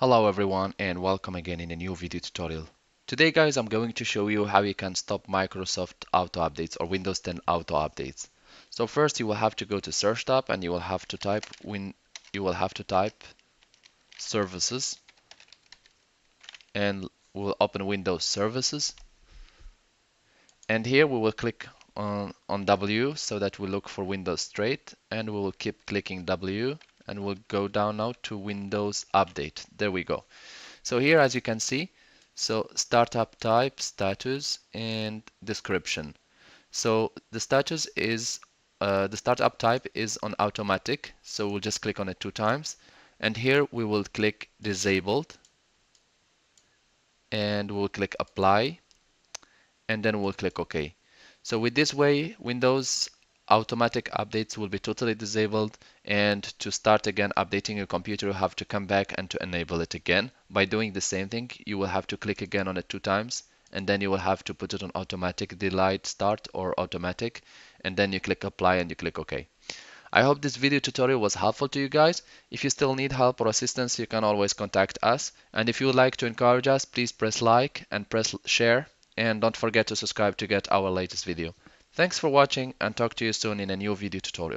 Hello everyone and welcome again in a new video tutorial. Today guys I'm going to show you how you can stop Microsoft auto updates or Windows 10 auto updates. So first you will have to go to search tab and you will have to type services and we'll open Windows services, and here we will click on W so that we look for Windows straight, and we will keep clicking W and we'll go down now to Windows Update. There we go. So here, as you can see, so startup type, status, and description. So the status is the startup type is on automatic. So we'll just click on it 2 times, and here we will click disabled, and we'll click apply, and then we'll click OK. So with this way, Windows automatic updates will be totally disabled, and to start again updating your computer, you have to come back and to enable it again. By doing the same thing, you will have to click again on it 2 times, and then you will have to put it on automatic, delayed start or automatic, and then you click apply and you click OK. I hope this video tutorial was helpful to you guys. If you still need help or assistance, you can always contact us. And if you would like to encourage us, please press like and press share. And don't forget to subscribe to get our latest video. Thanks for watching, and talk to you soon in a new video tutorial.